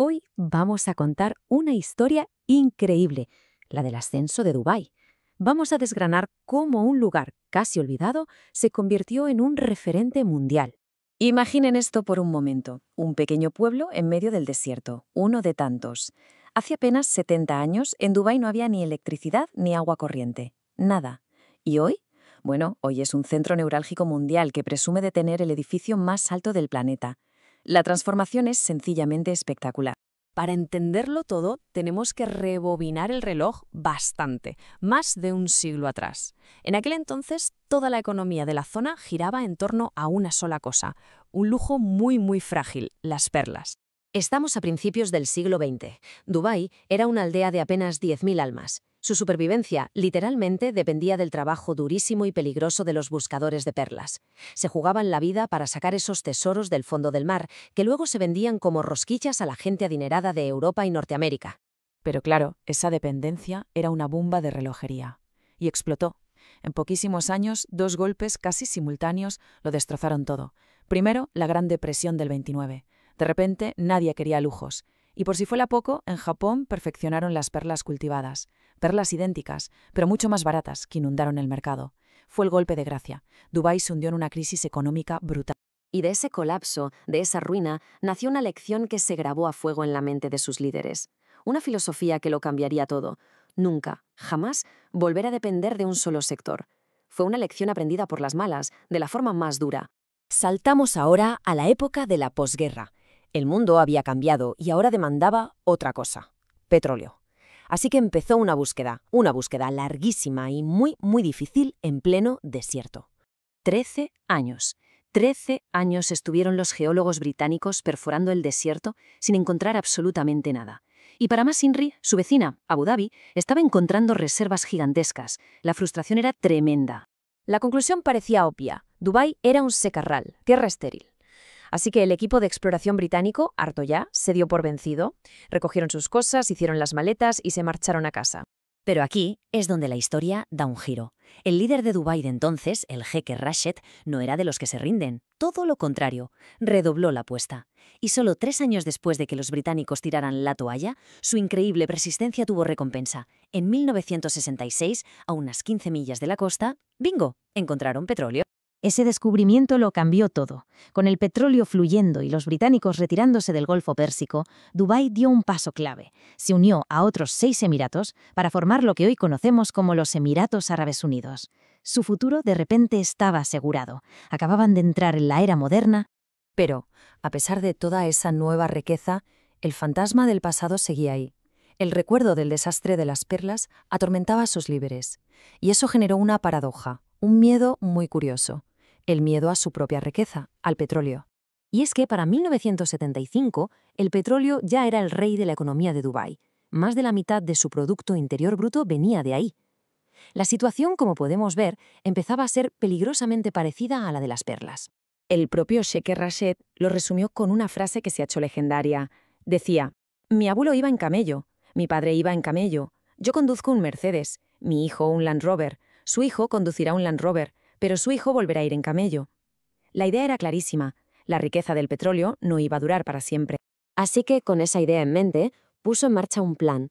Hoy vamos a contar una historia increíble, la del ascenso de Dubái. Vamos a desgranar cómo un lugar casi olvidado se convirtió en un referente mundial. Imaginen esto por un momento, un pequeño pueblo en medio del desierto, uno de tantos. Hace apenas 70 años en Dubái no había ni electricidad ni agua corriente, nada. ¿Y hoy? Bueno, hoy es un centro neurálgico mundial que presume de tener el edificio más alto del planeta. La transformación es sencillamente espectacular. Para entenderlo todo, tenemos que rebobinar el reloj bastante, más de un siglo atrás. En aquel entonces, toda la economía de la zona giraba en torno a una sola cosa, un lujo muy frágil, las perlas. Estamos a principios del siglo XX. Dubái era una aldea de apenas 10.000 almas. Su supervivencia, literalmente, dependía del trabajo durísimo y peligroso de los buscadores de perlas. Se jugaban la vida para sacar esos tesoros del fondo del mar, que luego se vendían como rosquillas a la gente adinerada de Europa y Norteamérica. Pero claro, esa dependencia era una bomba de relojería. Y explotó. En poquísimos años, 2 golpes casi simultáneos lo destrozaron todo. Primero, la Gran Depresión del 29. De repente, nadie quería lujos. Y por si fuera poco, en Japón perfeccionaron las perlas cultivadas. Perlas idénticas, pero mucho más baratas, que inundaron el mercado. Fue el golpe de gracia. Dubái se hundió en una crisis económica brutal. Y de ese colapso, de esa ruina, nació una lección que se grabó a fuego en la mente de sus líderes. Una filosofía que lo cambiaría todo. Nunca, jamás, volver a depender de un solo sector. Fue una lección aprendida por las malas, de la forma más dura. Saltamos ahora a la época de la posguerra. El mundo había cambiado y ahora demandaba otra cosa: petróleo. Así que empezó una búsqueda larguísima y muy difícil en pleno desierto. 13 años. 13 años estuvieron los geólogos británicos perforando el desierto sin encontrar absolutamente nada. Y para más INRI, su vecina, Abu Dhabi, estaba encontrando reservas gigantescas. La frustración era tremenda. La conclusión parecía obvia. Dubái era un secarral, tierra estéril. Así que el equipo de exploración británico, harto ya, se dio por vencido. Recogieron sus cosas, hicieron las maletas y se marcharon a casa. Pero aquí es donde la historia da un giro. El líder de Dubái de entonces, el jeque Rashid, no era de los que se rinden. Todo lo contrario, redobló la apuesta. Y solo 3 años después de que los británicos tiraran la toalla, su increíble persistencia tuvo recompensa. En 1966, a unas 15 millas de la costa, ¡bingo!, encontraron petróleo. Ese descubrimiento lo cambió todo. Con el petróleo fluyendo y los británicos retirándose del Golfo Pérsico, Dubái dio un paso clave. Se unió a otros 6 emiratos para formar lo que hoy conocemos como los Emiratos Árabes Unidos. Su futuro de repente estaba asegurado. Acababan de entrar en la era moderna. Pero, a pesar de toda esa nueva riqueza, el fantasma del pasado seguía ahí. El recuerdo del desastre de las perlas atormentaba a sus líderes. Y eso generó una paradoja, un miedo muy curioso. El miedo a su propia riqueza, al petróleo. Y es que para 1975, el petróleo ya era el rey de la economía de Dubái. Más de la mitad de su Producto Interior Bruto venía de ahí. La situación, como podemos ver, empezaba a ser peligrosamente parecida a la de las perlas. El propio Sheikh Rashid lo resumió con una frase que se ha hecho legendaria. Decía: «Mi abuelo iba en camello, mi padre iba en camello, yo conduzco un Mercedes, mi hijo un Land Rover, su hijo conducirá un Land Rover, pero su hijo volverá a ir en camello». La idea era clarísima. La riqueza del petróleo no iba a durar para siempre. Así que, con esa idea en mente, puso en marcha un plan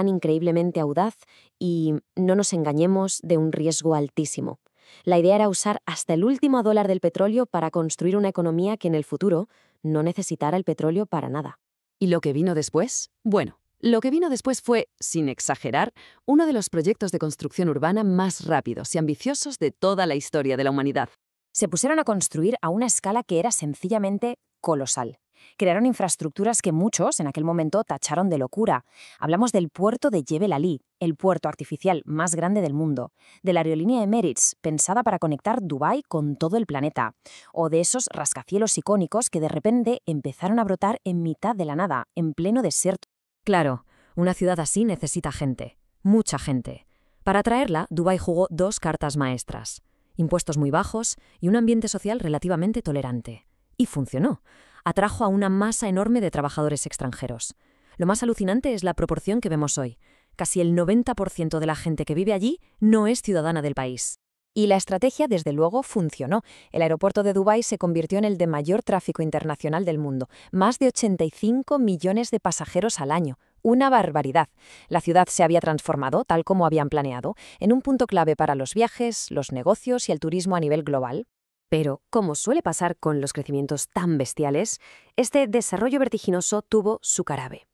increíblemente audaz y, no nos engañemos, de un riesgo altísimo. La idea era usar hasta el último dólar del petróleo para construir una economía que en el futuro no necesitara el petróleo para nada. ¿Y lo que vino después? Bueno, lo que vino después fue, sin exagerar, uno de los proyectos de construcción urbana más rápidos y ambiciosos de toda la historia de la humanidad. Se pusieron a construir a una escala que era sencillamente colosal. Crearon infraestructuras que muchos en aquel momento tacharon de locura. Hablamos del puerto de Jebel Ali, el puerto artificial más grande del mundo, de la aerolínea Emirates, pensada para conectar Dubái con todo el planeta, o de esos rascacielos icónicos que de repente empezaron a brotar en mitad de la nada, en pleno desierto. Claro, una ciudad así necesita gente, mucha gente. Para atraerla, Dubái jugó 2 cartas maestras: impuestos muy bajos y un ambiente social relativamente tolerante. Y funcionó. Atrajo a una masa enorme de trabajadores extranjeros. Lo más alucinante es la proporción que vemos hoy. Casi el 90% de la gente que vive allí no es ciudadana del país. Y la estrategia, desde luego, funcionó. El aeropuerto de Dubái se convirtió en el de mayor tráfico internacional del mundo, más de 85 millones de pasajeros al año. Una barbaridad. La ciudad se había transformado, tal como habían planeado, en un punto clave para los viajes, los negocios y el turismo a nivel global. Pero, como suele pasar con los crecimientos tan bestiales, este desarrollo vertiginoso tuvo su cara B.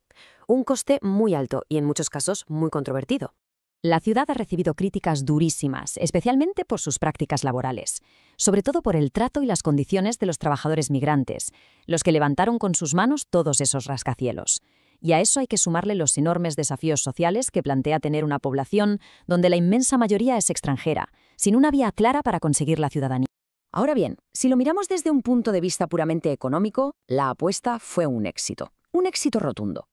Un coste muy alto y en muchos casos muy controvertido. La ciudad ha recibido críticas durísimas, especialmente por sus prácticas laborales, sobre todo por el trato y las condiciones de los trabajadores migrantes, los que levantaron con sus manos todos esos rascacielos. Y a eso hay que sumarle los enormes desafíos sociales que plantea tener una población donde la inmensa mayoría es extranjera, sin una vía clara para conseguir la ciudadanía. Ahora bien, si lo miramos desde un punto de vista puramente económico, la apuesta fue un éxito rotundo.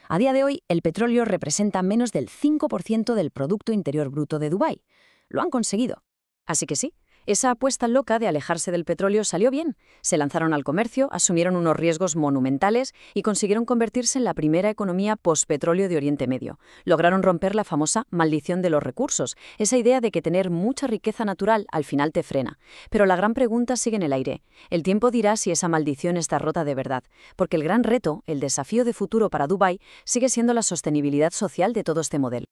A día de hoy, el petróleo representa menos del 5% del Producto Interior Bruto de Dubái. Lo han conseguido. Así que sí, esa apuesta loca de alejarse del petróleo salió bien. Se lanzaron al comercio, asumieron unos riesgos monumentales y consiguieron convertirse en la primera economía postpetróleo de Oriente Medio. Lograron romper la famosa maldición de los recursos, esa idea de que tener mucha riqueza natural al final te frena. Pero la gran pregunta sigue en el aire. El tiempo dirá si esa maldición está rota de verdad, porque el gran reto, el desafío de futuro para Dubái, sigue siendo la sostenibilidad social de todo este modelo.